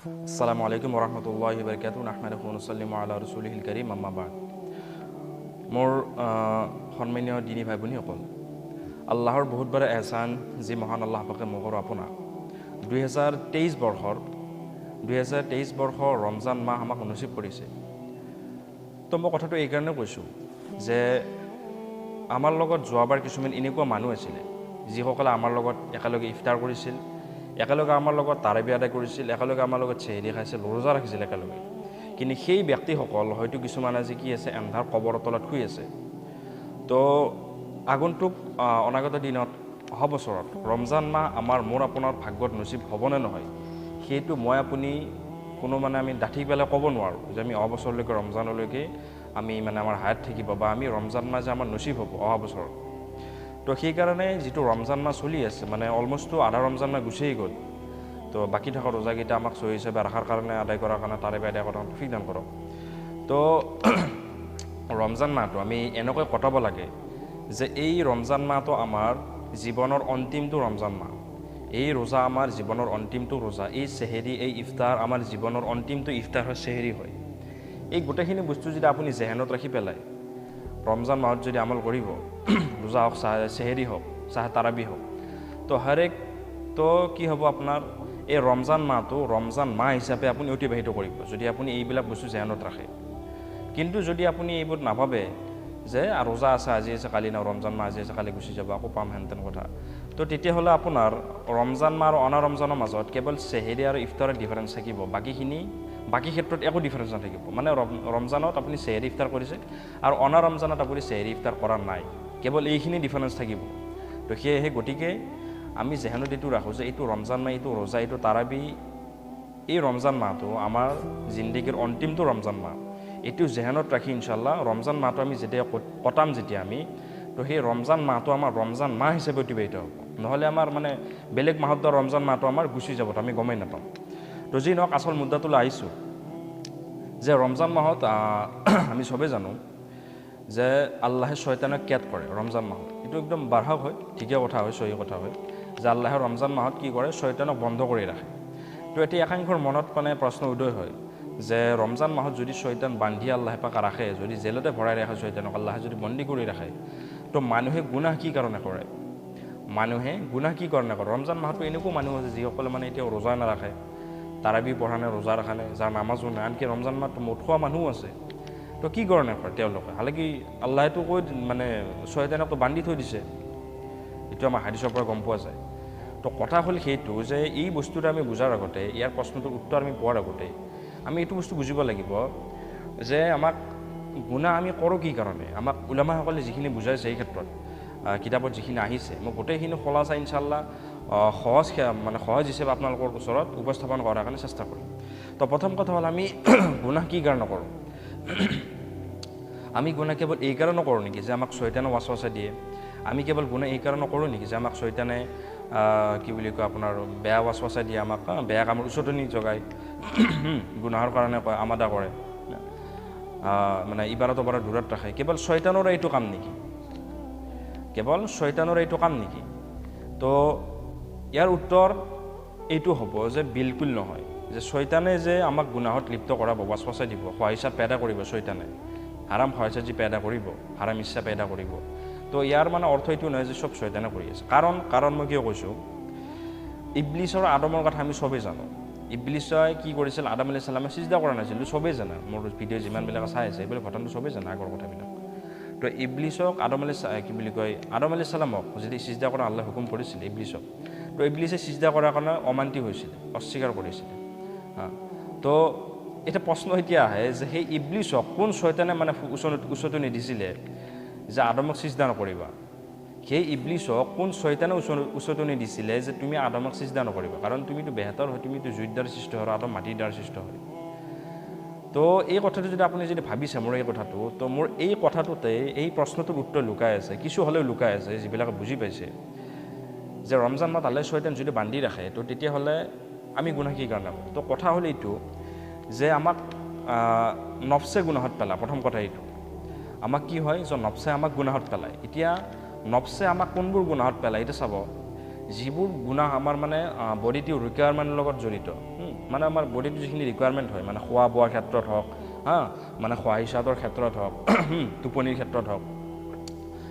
আসসালামু আলাইকুম ওৰহমতুল্লাহি ওয়াবাৰাকাতুহু নাহমাদুহু ওয়া নুসাল্লিমু আলা ৰাসূলিহিল কাৰীম আম্মা বা'দ। মোৰ সন্মানীয় দিনী ভাই ভনীসকল, আল্লাহৰ বহুত বাৰে এহছান যি মহান আল্লাহ পাকে মোক আৰু আপোনাক 2023 বৰ্ষৰ ৰমজান মাহ আমাক নসিব কৰিছে। তো মই কথাটো এইকাৰণে কৈছোঁ যে আমাৰ লগত যোৱাবাৰ কিছুমান এনেকুৱা মানুহ আছিলে যিসকলে আমাৰ লগত একেলগে ইফতাৰ কৰিছিল, একেলগে আমাৰ লগত তাৰাবি আদায় কৰিছিল, একেলগে আমাৰ লগত চেহেৰি খাইছিল, ৰোজা ৰাখিছিল একেলগে। কিন্তু সেই ব্যক্তিসকল হয়তো কিছুমান আজি কি আছে, এন্ধাৰ কবৰৰ তলত শুই আছে। তো আগন্তুক অনাগত দিনত অহা বছৰত ৰমজান মাহ মোৰ আপোনাৰ ভাগ্যত নসিব হ'বনে নহয়, সেইটো মই আপুনি কোনো আমি ডাঠি পেলাই ক'ব নোৱাৰোঁ যে আমি অহা বছৰলৈকে ৰমজানলৈকে আমি আমাৰ হায়াত থাকিব বা আমি ৰমজান মাহ যে আমাৰ নসিব হ'ব অহা বছৰত। তো সেইকাৰণে যিটো ৰমজান মাহ চলি আছে, অলমোষ্টটো আধা ৰমজান মাহ গুচিয়ে গ'ল। তো বাকী থকা ৰোজাকেইটা আমাক চহি হিচাপে ৰখাৰ কাৰণে, আদায় কৰাৰ কাৰণে তাৰাবি আদায় কৰাৰ তৌফিক দান কৰক। তো ৰমজান মাহটো আমি এনেকৈ কটাব লাগে যে এই ৰমজান মাহটো আমাৰ জীৱনৰ অন্তিমটো ৰমজান মাহ, এই ৰোজা আমাৰ জীৱনৰ অন্তিমটো ৰোজা, এই চেহেৰি, এই ইফতাৰ আমাৰ জীৱনৰ অন্তিমটো ইফতাৰ হয়, চেহেৰি হয়। এই গোটেইখিনি বস্তু যদি আপুনি জেহেনত ৰাখি পেলাই ৰমজান মাহত যদি আমল কৰিব, ৰোজা হওক, চেহেৰি হওক, তাৰাবি হওক, তো তো কি হ'ব, আপোনাৰ এই ৰমজান মাহটো ৰমজান মাহ হিচাপে আপুনি অতিবাহিত কৰিব যদি আপুনি এইবিলাক বস্তু জেহেনত ৰাখে। কিন্তু যদি আপুনি এইবোৰ নাভাবে যে ৰোজা আছে, আজি আছে কালি না, ৰমজান মাহ আজি আছে কালি গুচি যাব, আকৌ পাম হেনতেন কথা, তো তেতিয়াহ'লে আপোনাৰ ৰমজান মাহ আৰু অনা ৰমজানৰ মাজত কেৱল চেহেৰি আৰু ইফতাৰৰ ডিফাৰেঞ্চ থাকিব, বাকী ক্ষেত্ৰত একো ডিফাৰেঞ্চ নাথাকিব। ৰমজানত আপুনি চেহেৰি ইফতাৰ কৰিছে আৰু অনা ৰমজানত আপুনি চেহেৰি ইফতাৰ কৰা নাই, কেৱল এইখিনি ডিফাৰেঞ্চ থাকিব। তো সেয়েহে গতিকে আমি জেহেনত এইটো ৰাখোঁ যে এইটো ৰমজান মাহ, এইটো ৰোজা, এইটো তাৰাবি, এই ৰমজান মাহটো আমাৰ জিন্দগীৰ অন্তিমটো ৰমজান মাহ। এইটো জেহেনত ৰাখি ইনশাল্লাহ ৰমজান মাহটো আমি যেতিয়া কটাম তো সেই ৰমজান মাহটো আমাৰ ৰমজান মাহ হিচাপে অতিবাহিত হ'ব। নহ'লে আমাৰ বেলেগ মাহত দৰে ৰমজান মাহটো আমাৰ গুচি যাব, আমি গমেই নাপাম। তো যি নহওক, আচল মুদ্দাটোলৈ আহিছোঁ যে ৰমজান মাহত আমি চবেই জানো যে আল্লাহে শয়তানক কেদ কৰে ৰমজান মাহত। এইটো একদম বাৰ্হক হয়, ঠিকে কথা হয়, সহি কথা হয় যে আল্লাহে ৰমজান মাহত কি কৰে, শয়তানক বন্ধ কৰি ৰাখে। তো এতিয়া একাংশৰ মনত প্ৰশ্ন উদয় হয় যে ৰমজান মাহত যদি শয়তান বান্ধি আল্লাহে পাক ৰাখে, যদি জেলতে ভৰাই ৰাখে শয়তানক, আল্লাহে যদি বন্দী কৰি ৰাখে, তো মানুহে গুনাহ কি কাৰণে কৰে? ৰমজান মাহতো এনেকুৱা মানুহ আছে যিসকলে এতিয়াও ৰোজা নাৰাখে, তাৰাবি পঢ়া নাই, ৰোজা ৰখা নাই, যাৰ নামাজো নাই, আনকি ৰমজান মাহটো মদ খোৱা মানুহো আছে। তো কি কাৰণে কৰে তেওঁলোকে? হালাকি আল্লাহেতো কৈ শয়তানকতো বান্ধি থৈ দিছে, এইটো আমাৰ হাদিছৰ পৰা গম পোৱা যায়। তো কথা হ'ল সেইটো যে এই বস্তুটো আমি বুজাৰ আগতে, ইয়াৰ প্ৰশ্নটোৰ উত্তৰ আমি পোৱাৰ আগতে আমি এইটো বস্তু বুজিব লাগিব যে আমাক গুনাহ আমি কৰোঁ কি কাৰণে। আমাক উলামাসকলে যিখিনি বুজাইছে এই ক্ষেত্ৰত, কিতাপত যিখিনি আহিছে, মই গোটেইখিনি খোলাচা ইনশাল্লাহ সহজ হিচাপে আপোনালোকৰ ওচৰত উপস্থাপন কৰাৰ কাৰণে চেষ্টা কৰিম। তো প্ৰথম কথা হ'ল, আমি গুনাহ কি কাৰণে কৰোঁ? আমি গুনাহ কেৱল এই কাৰণে কৰোঁ নেকি যে আমাক শয়তানে ৱাছৱাছা দিয়ে? আমি কেৱল গুনাহ এই কাৰণে কৰোঁ নেকি যে আমাক শয়তানে কি বুলি কয়, আপোনাৰ বেয়া ৱাছৱাছা দিয়ে, আমাক বেয়া কামৰ উচতনি জগায়, গুনাহৰ কাৰণে কয়, আমাদা কৰে, ইবাদতৰ পৰা দূৰত ৰাখে? কেৱল শয়তানৰ এইটো কাম নেকি? তো ইয়াৰ উত্তৰ এইটো হ'ব যে বিলকুল নহয়, যে শয়তানে যে আমাক গুনাহত লিপ্ত কৰাব, ৱাছৱাছা দিব, খোৱাহিচাত পেদা কৰিব, শয়তানে হাৰাম খোৱাহিচাত যি পেদা কৰিব, হাৰাম ইচ্ছা পেদা কৰিব। তো ইয়াৰ অৰ্থ এইটো নহয় যে চব শয়তানে কৰি আছে। কাৰণ মই কিয় কৈছোঁ, ইবলিছ আৰু আদমৰ কথা আমি চবেই জানো। ইবলিছে কি কৰিছিল? আদম আলাইহিছ সালামে সিজদা কৰা নাছিল, চবেই জানে, মোৰ ভিডিঅ' যিমানবিলাক চাই আছে এইবিলাক ঘটনাটো চবেই জানে, আগৰ কথাবিলাক। তো ইবলিছক আদম আলাইহিছ সালামক যদি সিজদা কৰা আল্লাহ হুকুম কৰিছিল ইবলিছক, তো ইবলিছে সিজদা কৰাৰ কাৰণে অমান্তি হৈছিলে, অস্বীকাৰ কৰিছিলে। তো এটা প্ৰশ্ন এতিয়া আহে যে সেই ইবলিছক কোন শয়তানে উচতনি দিছিলে যে আদমক সিজদা নকৰিবা? সেই ইবলিছক কোন শয়তানে উচতনি দিছিলে যে তুমি আদমক সিজদা নকৰিবা? কাৰণ তুমিতো বেহেতৰ হয়, তুমিতো জুইৰ দ্বাৰা সৃষ্টি হয়, আদম মাটিৰ দ্বাৰা সৃষ্টি হয়। তো এই কথাটো যদি আপুনি ভাবিছে মোৰ এই কথাটো, তো মোৰ এই কথাটোতে এই প্ৰশ্নটোৰ উত্তৰ লুকাই আছে, কিছু হ'লেও লুকাই আছে। যিবিলাকে বুজি পাইছে যে ৰমজান মাহত আল্লাহে শয়তান যদি বান্ধি ৰাখে, তো তেতিয়াহ'লে আমি গুনাহ কি কাৰণে কৰোঁ? তো কথা হ'ল এইটো যে আমাক নফছে গুনাহত পেলায়। প্ৰথম কথা এইটো, আমাক কি হয় যে নফছে আমাক গুনাহত পেলায়। এতিয়া নফছে আমাক কোনবোৰ গুনাহত পেলায়? এতিয়া চাব, যিবোৰ গুনাহ আমাৰ বডিটো ৰিকুৱাৰমেণ্টৰ লগত জড়িত, মানে আমাৰ বডিটো যিখিনি ৰিকুৱাৰমেণ্ট হয় মানে খোৱা বোৱাৰ ক্ষেত্ৰত হওক মানে খোৱাহিচাতৰ ক্ষেত্ৰত হওক টোপনিৰ ক্ষেত্ৰত হওক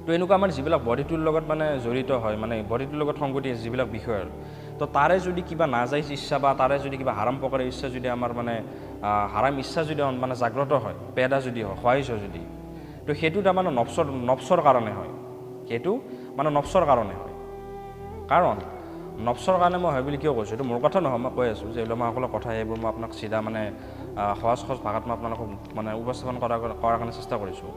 তো এনেকুৱা আমাৰ যিবিলাক বডিটোৰ লগত মানে জড়িত হয় মানে বডিটোৰ লগত সংগতি যিবিলাক বিষয় আৰু তো তাৰে যদি কিবা নাযায় ইচ্ছা বা তাৰে যদি কিবা হাৰাম প্ৰকাৰৰ ইচ্ছা যদি আমাৰ মানে হাৰাম ইচ্ছা যদি মানে জাগ্ৰত হয় পেদা যদি হয় খোৱাহিচ যদি তো সেইটো তাৰমানে নফছৰ কাৰণে হয় সেইটো মানে নফছৰ কাৰণে হয় কাৰণ নফছৰ কাৰণে মই হয় বুলি কিয় কৈছোঁ এইটো মোৰ কথা নহয় মই কৈ আছোঁ যে উলামাসকলৰ কথা এইবোৰ মই আপোনাক চিধা মানে সহজ ভাষাত মই আপোনালোকক মানে উপস্থাপন কৰাৰ কাৰণে চেষ্টা কৰিছোঁ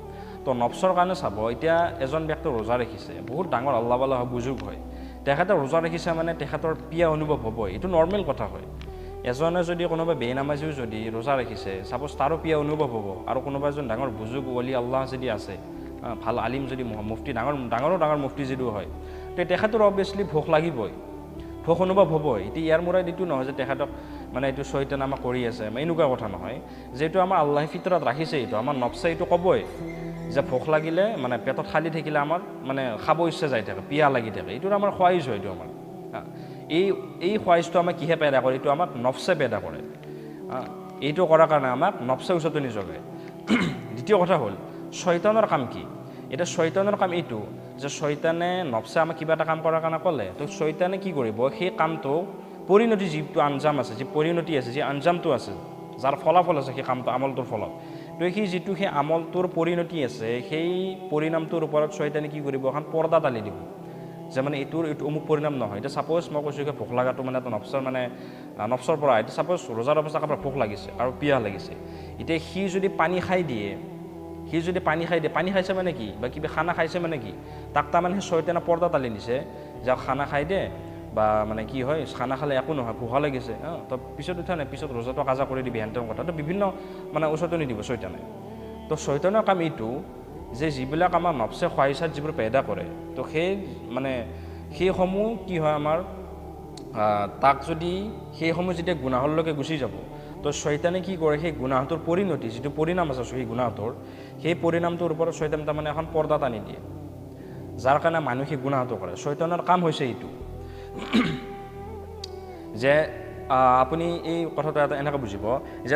তো নফছৰ কাৰণে চাব এতিয়া এজন ব্যক্তিয়ে ৰোজা ৰাখিছে বহুত ডাঙৰ আল্লাহ ৱালা বুজুৰ্গ হয় তেখেতে ৰোজা ৰাখিছে মানে তেখেতৰ পিয়া অনুভৱ হ'বই এইটো নৰ্মেল কথা হয় এজনে যদি কোনোবা বেনামাজিও যদি ৰোজা ৰাখিছে ছাপ'জ তাৰো পিয়া অনুভৱ হ'ব আৰু কোনোবা এজন ডাঙৰ বুজুৰ্গ অলি আল্লাহ যদি আছে ভাল আলিম যদি মুফতি ডাঙৰ মুফতি যদিও হয় তো তেখেতৰ অবভিয়াছলি ভোক লাগিবই ভোক অনুভৱ হ'বই এতিয়া ইয়াৰ মূৰত এইটো নহয় যে তেখেতক মানে এইটো চৈতান আমাক কৰি আছে এনেকুৱা কথা নহয় যিহেতু আমাৰ আল্লাহে ফিতৰত ৰাখিছে এইটো আমাৰ নফছে এইটো ক'বই যে ভোক লাগিলে মানে পেটত খালি থাকিলে আমাৰ মানে খাব ইচ্ছা যাই থাকে পিয়া লাগি থাকে এইটো আমাৰ খোৱাইজ হয় এইটো আমাৰ এই খোৱাইজটো আমাক কিহে পেদা কৰে এইটো আমাক নফছে পেদা কৰে এইটো কৰাৰ কাৰণে আমাক নফছে উচতনি যোগায় দ্বিতীয় কথা হ'ল শয়তানৰ কাম কি এটা শয়তানৰ কাম এইটো যে শয়তানে নফছে আমাক কিবা এটা কাম কৰাৰ কাৰণে ক'লে তো শয়তানে কি কৰিব সেই কামটো পৰিণতি যিটো আঞ্জাম আছে যি পৰিণতি আছে যি আঞ্জামটো আছে যাৰ ফলাফল আছে সেই কামটো আমলটোৰ ফলত তো সেই আমলটোৰ পৰিণতি আছে সেই পৰিণামটোৰ ওপৰত শয়তানে কি কৰিব এখন পৰ্দা টানি দিব যে মানে এইটো অমুক পৰিণাম নহয় এতিয়া ছাপ'জ মই কৈছোঁ যে ভোক লগাটো মানে এটা নফছৰ পৰা এতিয়া ছাপ'জ ৰোজাৰ অৱস্থা কাৰোবাৰ ভোক লাগিছে আৰু পিয়াহ লাগিছে এতিয়া সি যদি পানী খাই দিয়ে পানী খাইছে মানে কি বা কিবা খানা খাইছে মানে কি তাক তাৰমানে সেই শয়তানে পৰ্দা টালি দিছে যে খানা খাই দে বা মানে কি হয় খানা খালে একো নহয় ভোকা লাগিছে তো পিছত উঠা নাই পিছত ৰোজাটো কাজা কৰি দিবি হেন কথাটো বিভিন্ন মানে উচতনি দিব শয়তানে তো শয়তানৰ কাম এইটো যে যিবিলাক আমাৰ নফছে খোৱাহিচাত যিবোৰ পেদা কৰে তো সেইসমূহ কি হয় আমাৰ তাক যদি সেইসমূহ যেতিয়া গুনাহলৈকে গুচি যাব তো শয়তানে কি কৰে সেই গুনাহটোৰ পৰিণতি যিটো পৰিণাম আছে সেই গুনাহটোৰ সেই পৰিণামটোৰ ওপৰত শয়তানে তাৰমানে এখন পৰ্দা টানি দিয়ে যাৰ কাৰণে মানুহ সেই গুনাহটো কৰে শয়তানৰ কাম হৈছে এইটো যে আপুনি এই কথাটো এটা এনেকৈ বুজিব যে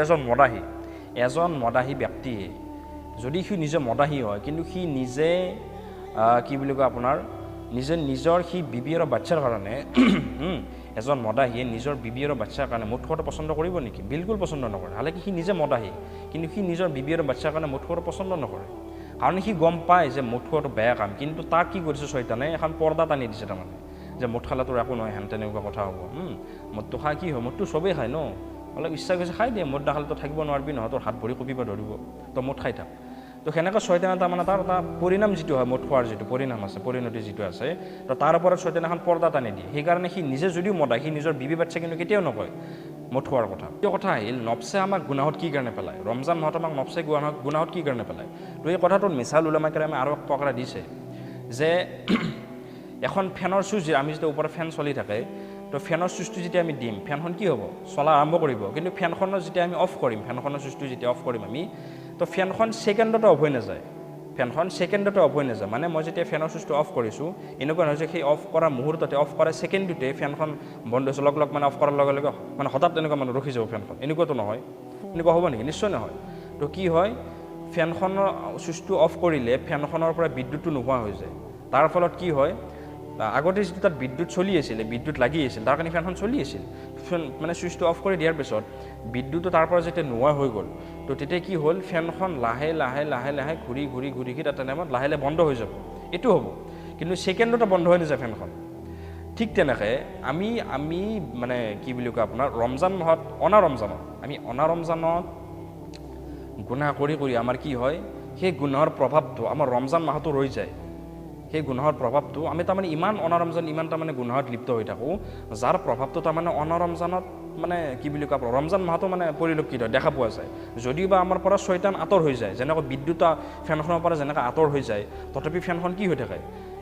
এজন মদাহী ব্যক্তিয়ে যদি সি নিজে মদাহী হয় কিন্তু সি নিজে কি বুলি কয় আপোনাৰ নিজৰ সি বিবি আৰু বাচ্চাৰ কাৰণে এজন মদাহীয়ে নিজৰ বিবি আৰু বাচ্চাৰ কাৰণে মদ খোৱাটো পচন্দ কৰিব নেকি বিলকুল পচন্দ নকৰে হালাকি সি নিজে মদাহী কিন্তু সি নিজৰ বিবি আৰু বাচ্চাৰ কাৰণে মদ খোৱাটো পচন্দ নকৰে কাৰণ সি গম পায় যে মদ খোৱাটো বেয়া কাম কিন্তু তাক কি কৰিছে শয়তানে এখন পৰ্দা টানি দিছে তাৰমানে যে মদ খালে তোৰ একো নহয় হেন তেনেকুৱা কথা হ'ব মদটো খাই কি হয় মদটো চবেই খায় ন অলপ ইচ্ছা কৰিছে খাই দিয়ে মদ নাখালে তো থাকিব নোৱাৰিবি নহয় তোৰ হাত ভৰি কঁপিব ধৰিব তো মদ খাই থাক তো সেনেকৈ শয়তানে তাৰমানে তাৰ এটা পৰিণাম যিটো হয় মদ খোৱাৰ যিটো পৰিণাম আছে পৰিণতি যিটো আছে তো তাৰ ওপৰত শয়তানে এখন পৰ্দা টানি দিয়ে সেইকাৰণে সি নিজে যদিও মদায় সি নিজৰ বিবি বাচ্চা কিন্তু কেতিয়াও নকয় মদ খোৱাৰ কথা এই কথা আহিল নফছে আমাক গুনাহত কি কাৰণে পেলায় ৰমজান মাহত আমাক নফছে গুনাহত কি কাৰণে পেলায় তো এই কথাটোত মিছাল উলামায়ে কেৰামে আৰু প্ৰকাৰে দিছে যে এখন ফেনৰ চুইচ আমি যেতিয়া ওপৰত ফেন চলি থাকে তো ফেনৰ চুইচটো যেতিয়া আমি দিম ফেনখন কি হ'ব চলা আৰম্ভ কৰিব কিন্তু ফেনখনৰ যেতিয়া আমি অফ কৰিম ফেনখনৰ চুইচটো যেতিয়া অফ কৰিম আমি তো ফেনখন ছেকেণ্ডতে অফ হৈ নাযায় মানে মই যেতিয়া ফেনৰ চুইচটো অফ কৰিছোঁ এনেকুৱা নহয় যে সেই অফ কৰা মুহূৰ্ততে অফ কৰা ছেকেণ্ডটোতে ফেনখন বন্ধ হৈছে লগ মানে অফ কৰাৰ লগে লগে মানে হঠাৎ এনেকুৱা মানে ৰখি যাব ফেনখন এনেকুৱাতো নহয় এনেকুৱা হ'ব নেকি নিশ্চয় নহয় তো কি হয় ফেনখনৰ চুইচটো অফ কৰিলে ফেনখনৰ পৰা বিদ্যুৎটো নোহোৱা হৈ যায় তাৰ ফলত কি হয় আগতে যিটো তাত বিদ্যুৎ চলি আছিলে বিদ্যুৎ লাগি আছিল তাৰ কাৰণে ফেনখন চলি আছিল মানে চুইচটো অফ কৰি দিয়াৰ পিছত বিদ্যুৎটো তাৰ পৰা যেতিয়া নোহোৱা হৈ গ'ল তো তেতিয়া কি হ'ল ফেনখন লাহে ঘূৰি এটা টাইমত লাহে বন্ধ হৈ যাব এইটো হ'ব কিন্তু ছেকেণ্ডতে বন্ধ হৈ নাযায় ফেনখন ঠিক তেনেকৈ আমি মানে কি বুলি কয় আপোনাৰ ৰমজান মাহত অনা ৰমজানত গুনাহ কৰি আমাৰ কি হয় সেই গুনাহৰ প্ৰভাৱটো আমাৰ ৰমজান মাহতো ৰৈ যায় সেই গুনাহৰ প্ৰভাৱটো আমি তাৰমানে ইমান অনাৰমজান ইমান তাৰমানে গুনাহত লিপ্ত হৈ থাকোঁ যাৰ প্ৰভাৱটো তাৰমানে অনাৰমজানত মানে কি বুলি কয় ৰমজান মাহতো মানে পৰিলক্ষিত দেখা পোৱা যায় যদিও বা আমাৰ পৰা শয়তান আঁতৰ হৈ যায় যেনেকৈ বিদ্যুৎ ফেনখনৰ পৰা যেনেকৈ আঁতৰ হৈ যায় তথাপি ফেনখন কি হৈ থাকে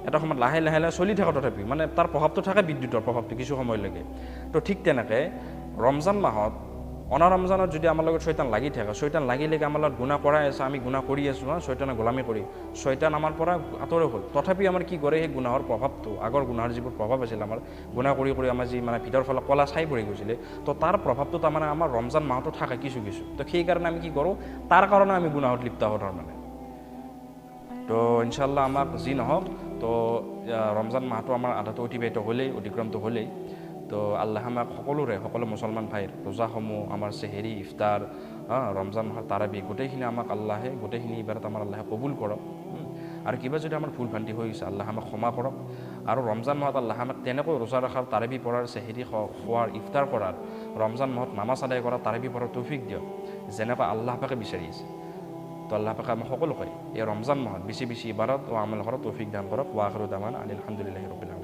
এটা সময়ত লাহে চলি থাকে তথাপি মানে তাৰ প্ৰভাৱটো থাকে বিদ্যুতৰ প্ৰভাৱটো কিছু সময়লৈকে তো ঠিক তেনেকৈ ৰমজান মাহত অনা ৰমজানত যদি আমাৰ লগত শৈতান লাগি থাকে, শৈতান লাগিলে আমাৰ লগত গুণা কৰাই আছে, আমি গুণা কৰি আছোঁ, শৈতানে গোলামী কৰি, শৈতান আমাৰ পৰা আঁতৰে হ'ল। তথাপি আমাৰ কি কৰে, সেই গুণাহৰ প্ৰভাৱটো, আগৰ গুণাহৰ যিবোৰ প্ৰভাৱ আছিল আমাৰ গুণা কৰি আমাৰ যি মানে ভিতৰৰ ফালে কলা চাই পৰি গৈছিলে, তো তাৰ প্ৰভাৱটো তাৰমানে আমাৰ ৰমজান মাহতো থাকে কিছু কিছু। তো সেইকাৰণে আমি কি কৰোঁ, তাৰ কাৰণে আমি গুণাহত লিপ্ত হওঁ তাৰমানে। তো ইনশাল্লাহ আমাক যি নহওক, তো ৰমজান মাহটো আমাৰ আধাটো অতিবাহিত হ'লেই, অতিক্ৰমটো হ'লেই। তো আল্লাহ আমাক সকলো মুছলমান ভাইৰ ৰোজাসমূহ, আমাৰ চেহেৰি, ইফতাৰ, ৰমজান মাহৰ তাৰাবি, গোটেইখিনি আমাক আল্লাহে, গোটেইখিনি ইবাৰত আমাৰ আল্লাহে কবুল কৰক। আৰু কিবা যদি আমাৰ ভুল ভ্ৰান্তি হৈ গৈছে, আল্লাহ আমাক ক্ষমা কৰক। আৰু ৰমজান মাহত আল্লাহ আমাক তেনেকৈ ৰোজা ৰখাৰ, তাৰাবি পঢ়াৰ, চেহেৰি খোৱাৰ, ইফতাৰ কৰাৰ, ৰমজান মাহত নামাজ আদায় কৰাৰ, তাৰাবি পঢ়াৰ তৌফিক দিয়ক, যেনেকৈ আল্লাহ পাকে বিচাৰি আছে। তো আল্লাহ পাকে আমাক সকলোকে এই ৰমজান মাহত বেছি বেছি ইবাদত ও আমল কৰাৰ তৌফিক দান কৰক। ওয়া আখিৰু দাৱানা আনিল হামদুলিল্লাহি ৰাব্বিল আলামিন।